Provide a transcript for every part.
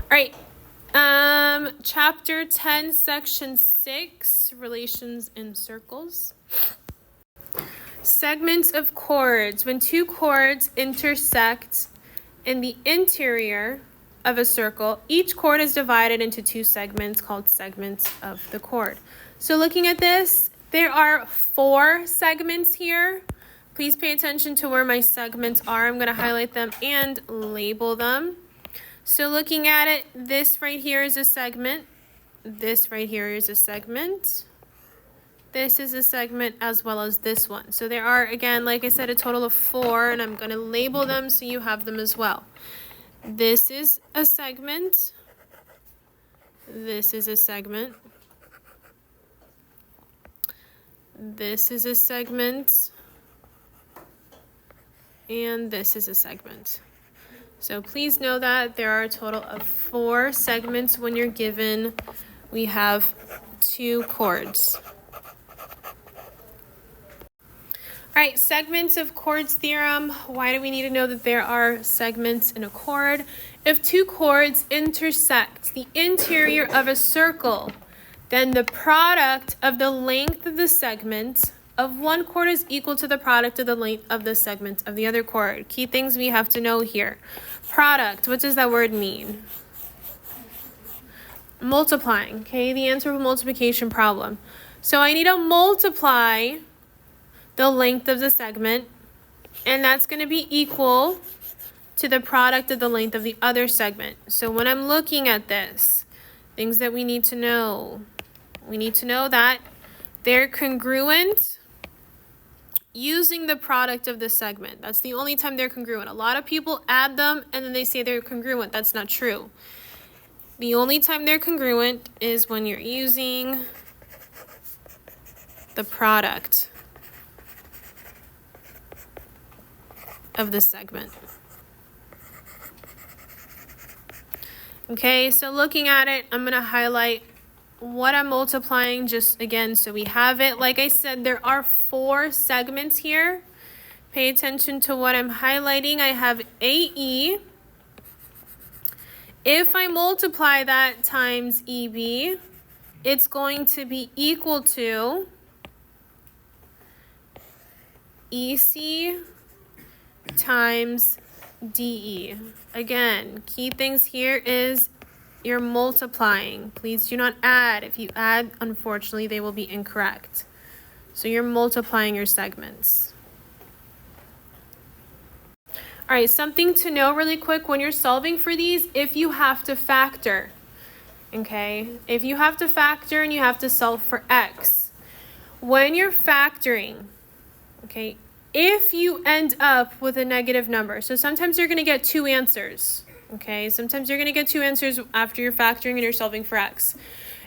right. Chapter 10, section 6, relations in circles. Segments of chords. When two chords intersect in the interior of a circle, each chord is divided into two segments called segments of the chord. So looking at this, there are 4 segments here. Please pay attention to where my segments are. I'm going to highlight them and label them. So looking at it, this right here is a segment. This right here is a segment. This is a segment as well as this one. So there are, again, like I said, a total of 4, and I'm going to label them so you have them as well. This is a segment. This is a segment. This is a segment. And this is a segment. So please know that there are a total of 4 segments when you're given. We have 2 chords. All right, segments of chords theorem. Why do we need to know that there are segments in a chord? If 2 chords intersect the interior of a circle, then the product of the length of the segment of one chord is equal to the product of the length of the segment of the other chord. Key things we have to know here. Product, what does that word mean? Multiplying, okay? The answer of a multiplication problem. So I need to multiply the length of the segment, and that's going to be equal to the product of the length of the other segment. So when I'm looking at this, things that we need to know that they're congruent using the product of the segment. That's the only time they're congruent. A lot of people add them and then they say they're congruent. That's not true. The only time they're congruent is when you're using the product of the segment. Okay, so looking at it, I'm going to highlight what I'm multiplying just again so we have it. Like I said, there are 4 segments here. Pay attention to what I'm highlighting. I have AE. If I multiply that times EB, it's going to be equal to EC times DE. Again, key things here is you're multiplying. Please do not add. If you add, unfortunately, they will be incorrect. So you're multiplying your segments. All right, something to know really quick when you're solving for these, if you have to factor, okay? If you have to factor and you have to solve for x, when you're factoring, okay, if you end up with a negative number, so sometimes you're going to get 2 answers, okay? Sometimes you're going to get 2 answers after you're factoring and you're solving for x.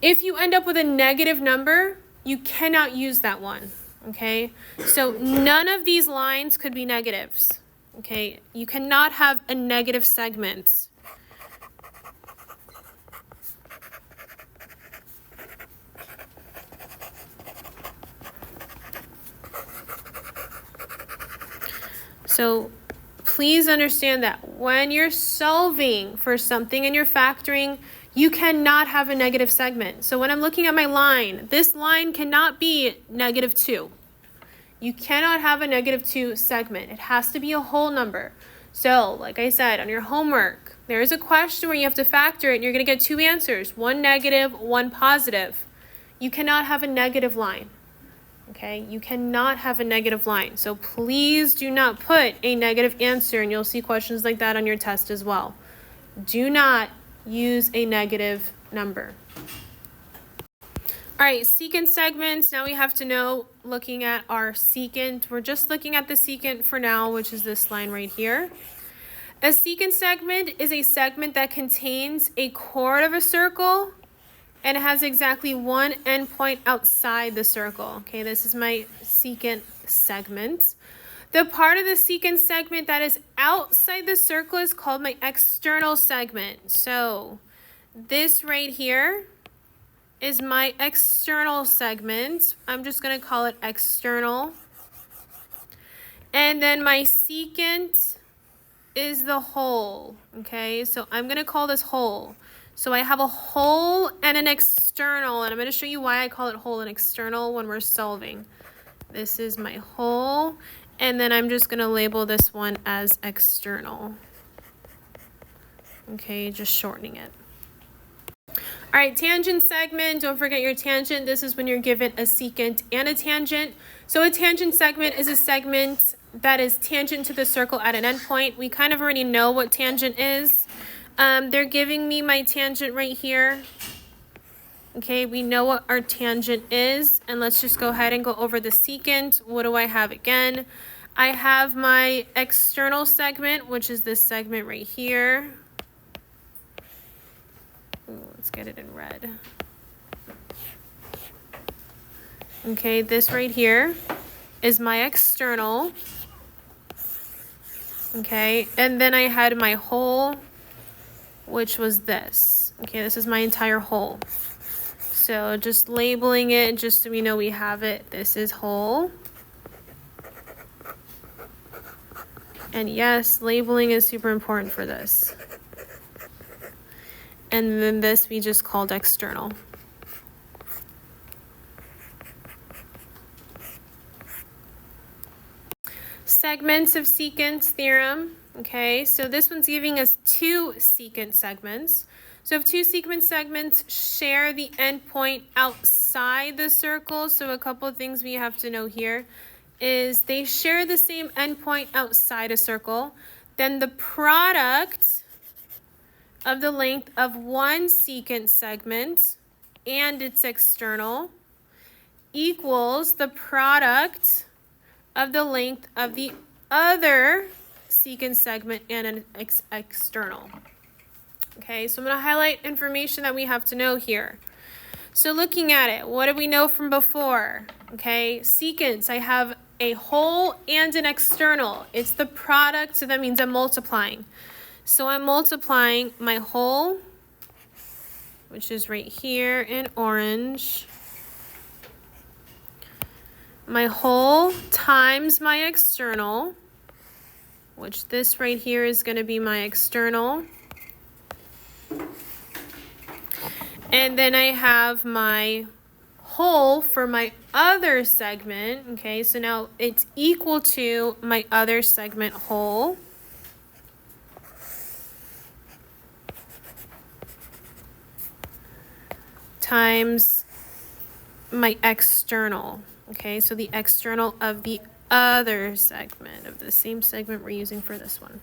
If you end up with a negative number, you cannot use that one, okay? So none of these lines could be negatives, okay? You cannot have a negative segment. So please understand that when you're solving for something and you're factoring, you cannot have a negative segment. So when I'm looking at my line, this line cannot be -2. You cannot have a -2 segment. It has to be a whole number. So like I said, on your homework, there is a question where you have to factor it and you're going to get 2 answers, one negative, one positive. You cannot have a negative line. Okay, you cannot have a negative line. So please do not put a negative answer, and you'll see questions like that on your test as well. Do not use a negative number. All right, secant segments. Now we have to know, looking at our secant, we're just looking at the secant for now, which is this line right here. A secant segment is a segment that contains a chord of a circle and it has exactly one endpoint outside the circle. Okay, this is my secant segment. The part of the secant segment that is outside the circle is called my external segment. So this right here is my external segment. I'm just going to call it external. And then my secant is the hole, okay? So I'm gonna call this hole. So I have a hole and an external, and I'm gonna show you why I call it hole and external when we're solving. This is my hole, and then I'm just gonna label this one as external. Okay, just shortening it. All right, tangent segment, don't forget your tangent. This is when you're given a secant and a tangent. So a tangent segment is a segment that is tangent to the circle at an endpoint. We kind of already know what tangent is. They're giving me my tangent right here. Okay, we know what our tangent is, and let's just go ahead and go over the secant. What do I have again? I have my external segment, which is this segment right here. Ooh, let's get it in red. Okay, this right here is my external. Okay, and then I had my hole, which was this. Okay, this is my entire hole. So just labeling it just so we know we have it. This is hole. And yes, labeling is super important for this. And then this we just called external. Segments of secant theorem. Okay, so this one's giving us two secant segments. So if two secant segments share the endpoint outside the circle, so a couple of things we have to know here is they share the same endpoint outside a circle, then the product of the length of one secant segment and its external equals the product of the length of the other secant segment and an external. Okay, so I'm going to highlight information that we have to know here. So looking at it, what do we know from before? Okay, secants, I have a hole and an external. It's the product, so that means I'm multiplying. So I'm multiplying my hole, which is right here in orange, my hole times my external, which this right here is going to be my external. And then I have my hole for my other segment. Okay, so now it's equal to my other segment hole. Times my external. Okay, so the external of the other segment of the same segment we're using for this one.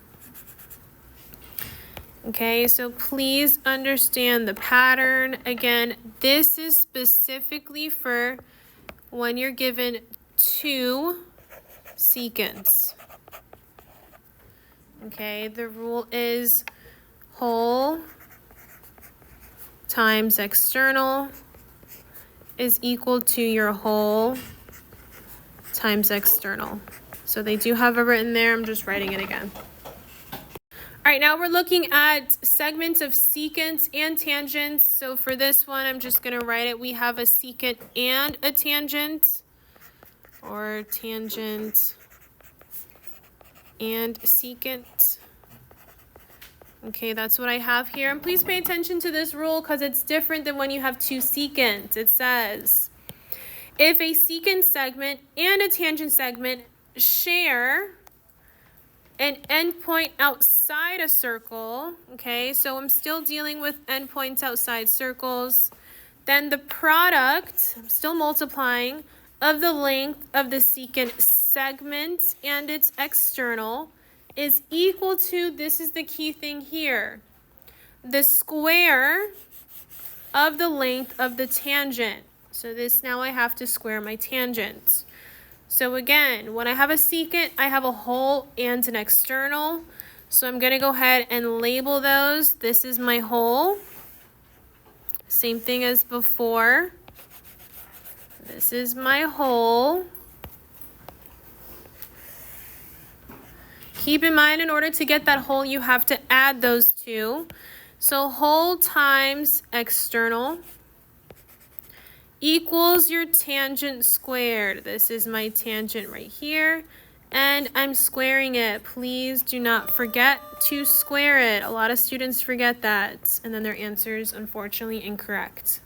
Okay, so please understand the pattern. Again, this is specifically for when you're given two secants. Okay, the rule is hole times external is equal to your hole times external. So they do have it written there. I'm just writing it again. All right, now we're looking at segments of secants and tangents. So for this one, I'm just going to write it. We have a secant and a tangent, or tangent and secant. Okay, that's what I have here. And please pay attention to this rule because it's different than when you have two secants. It says, if a secant segment and a tangent segment share an endpoint outside a circle, okay, so I'm still dealing with endpoints outside circles, then the product, I'm still multiplying, of the length of the secant segment and its external is equal to, this is the key thing here, the square of the length of the tangent. So this, now I have to square my tangent. So again, when I have a secant, I have a hole and an external. So I'm going to go ahead and label those. This is my hole. Same thing as before. This is my hole. Keep in mind, in order to get that hole, you have to add those two. So hole times external equals your tangent squared. This is my tangent right here. and I'm squaring it. Please do not forget to square it. A lot of students forget that, and then their answer is unfortunately incorrect.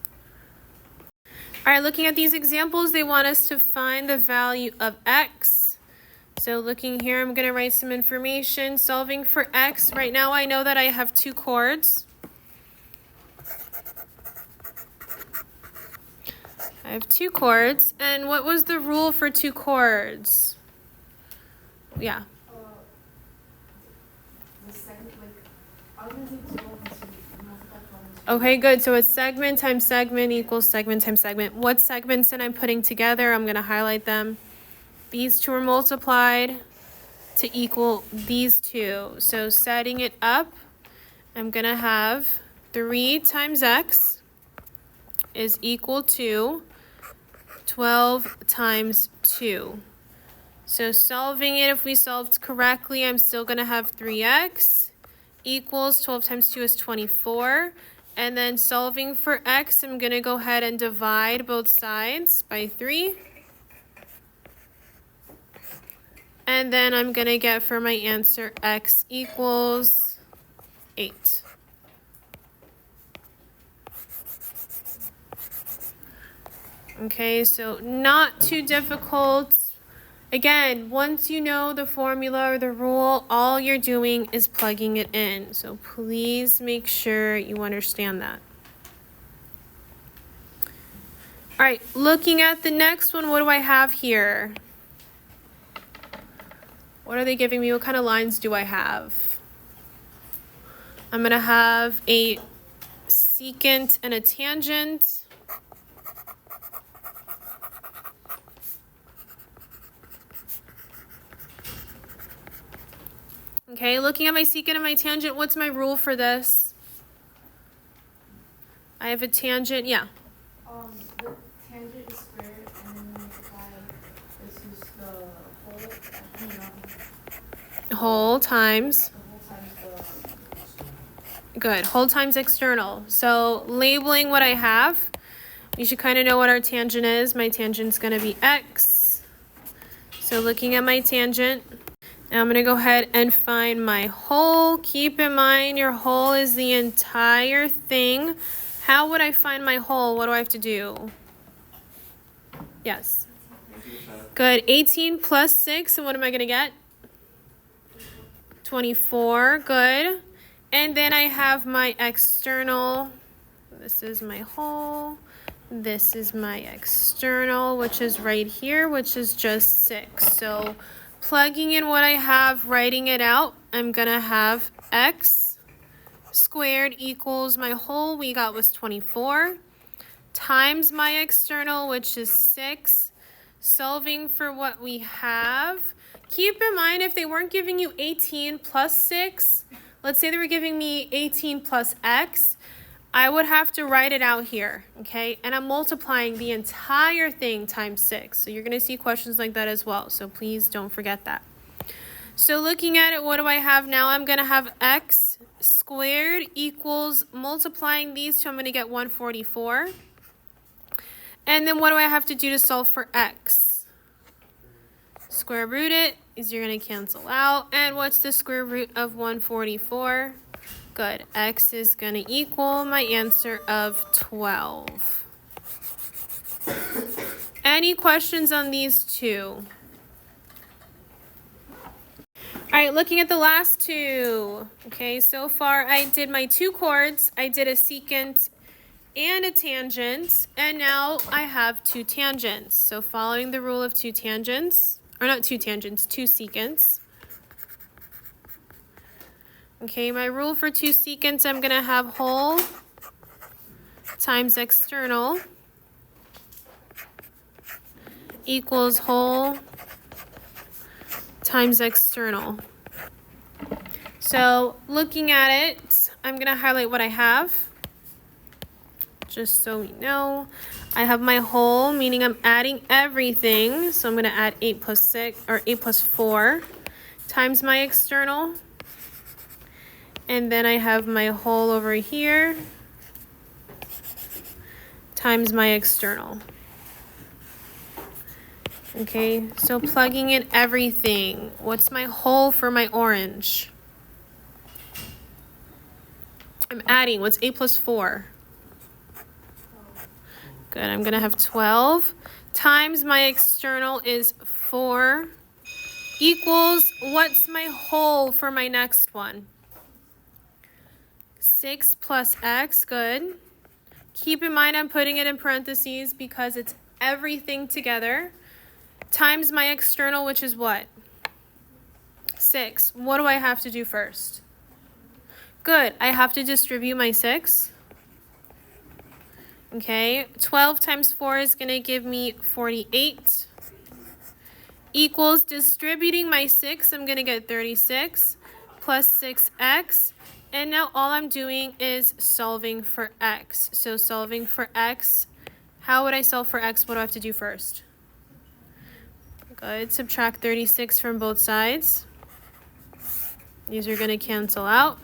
All right, looking at these examples, they want us to find the value of x. So looking here, I'm going to write some information. Solving for x. Right now, I know that I have two chords. I have two chords. And what was the rule for two chords? Yeah. Okay, good. So it's segment times segment equals segment times segment. What segments that I'm putting together, I'm going to highlight them. These two are multiplied to equal these two. So setting it up, I'm going to have 3 times x is equal to 12 times 2. So solving it, if we solved correctly, I'm still going to have 3x equals 12 times 2 is 24. And then solving for x, I'm going to go ahead and divide both sides by 3. And then I'm going to get for my answer x equals 8. Okay, so not too difficult. Again, once you know the formula or the rule, all you're doing is plugging it in. So please make sure you understand that. All right, looking at the next one, what do I have here? What are they giving me? What kind of lines do I have? I'm going to have a secant and a tangent. Okay, looking at my secant and my tangent, what's my rule for this? I have a tangent, yeah. The tangent is squared and then multiply, this is the Whole times. Good, whole times external. So labeling what I have, you should kind of know what our tangent is. My tangent's going to be x. So looking at my tangent, now I'm going to go ahead and find my whole. Keep in mind your whole is the entire thing. How would I find my whole? What do I have to do? Yes. Good. 18 plus 6. And what am I going to get? 24. Good. And then I have my external. This is my whole. This is my external, which is right here, which is just 6. So plugging in what I have, writing it out, I'm going to have x squared equals my whole we got was 24 times my external, which is 6. Solving for what we have. Keep in mind, if they weren't giving you 18 plus 6, let's say they were giving me 18 plus x, I would have to write it out here, okay? And I'm multiplying the entire thing times 6. So you're going to see questions like that as well. So please don't forget that. So looking at it, what do I have now? I'm going to have x squared equals multiplying these two. I'm going to get 144. And then what do I have to do to solve for x? Square root it is you're going to cancel out. And what's the square root of 144? Good. X is going to equal my answer of 12. Any questions on these two? All right, looking at the last two. Okay, so far I did my two chords. I did a secant and a tangent. And now I have two tangents. So following the rule of two tangents, or not two tangents, two secants. Okay, my rule for two secants, I'm going to have whole times external equals whole times external. So looking at it, I'm going to highlight what I have, just so we know. I have my whole, meaning I'm adding everything. So I'm going to add 8 plus 6, or 8 plus 4 times my external. And then I have my whole over here times my external. Okay, so plugging in everything. What's my whole for my orange? I'm adding. What's 8 plus 4? Good, I'm going to have 12 times my external is 4 equals, what's my whole for my next one? 6 plus x, good. Keep in mind I'm putting it in parentheses because it's everything together, times my external, which is what? 6. What do I have to do first? Good, I have to distribute my 6. Okay, 12 times 4 is going to give me 48. Equals, distributing my 6, I'm going to get 36 plus 6x. And now all I'm doing is solving for x. So solving for x, how would I solve for x? What do I have to do first? Good, subtract 36 from both sides. These are going to cancel out.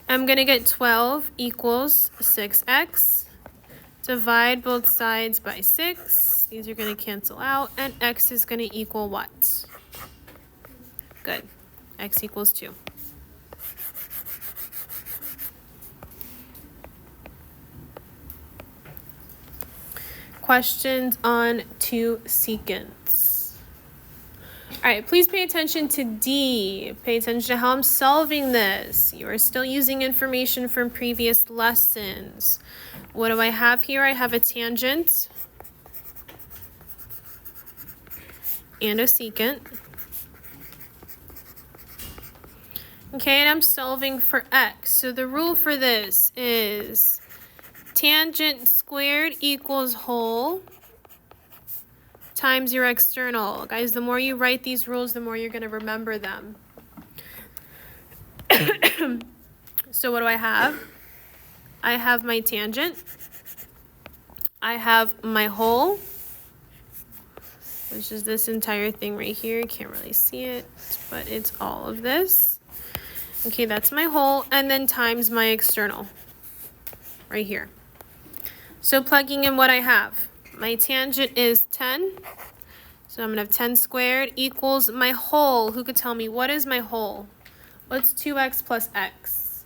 I'm going to get 12 equals 6x. Divide both sides by 6. These are going to cancel out. And x is going to equal what? Good. X equals 2. Questions on 2 secants. All right, please pay attention to D. Pay attention to how I'm solving this. You are still using information from previous lessons. What do I have here? I have a tangent and a secant. Okay, and I'm solving for x. So the rule for this is tangent squared equals whole times your external. Guys, the more you write these rules, the more you're going to remember them. So what do I have? I have my tangent. I have my whole, which is this entire thing right here. You can't really see it, but it's all of this. Okay, that's my whole, and then times my external right here. So plugging in what I have. My tangent is 10. So I'm going to have 10 squared equals my whole. Who could tell me what is my whole? What's 2x plus x?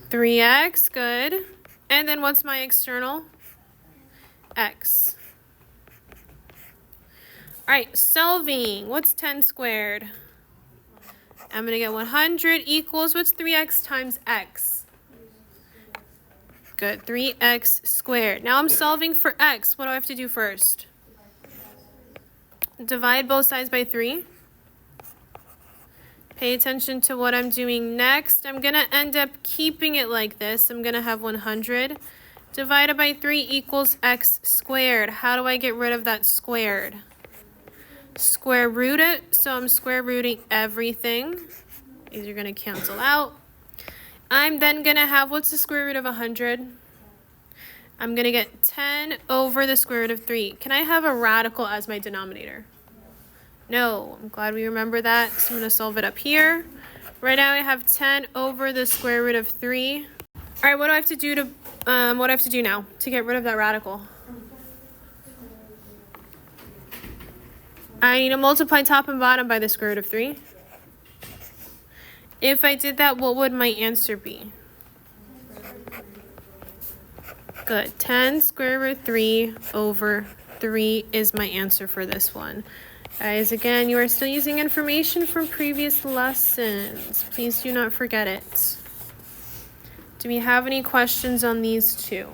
3x, good. And then what's my external? X. All right, solving. What's 10 squared? I'm going to get 100 equals, what's 3x times x? Good, 3x squared. Now I'm solving for x. What do I have to do first? Divide both sides by 3. Pay attention to what I'm doing next. I'm going to end up keeping it like this. I'm going to have 100 divided by 3 equals x squared. How do I get rid of that squared? Square root it. So I'm square rooting everything. These are going to cancel out. I'm then going to have, what's the square root of 100? I'm going to get 10 over the square root of 3. Can I have a radical as my denominator? No. I'm glad we remember that. So I'm going to solve it up here. Right now I have 10 over the square root of 3. All right, what do I have to do to, what do I have to do now to get rid of that radical? I need to multiply top and bottom by the square root of 3. If I did that, what would my answer be? Good. 10 square root 3 over 3 is my answer for this one. Guys, again, you are still using information from previous lessons. Please do not forget it. Do we have any questions on these two?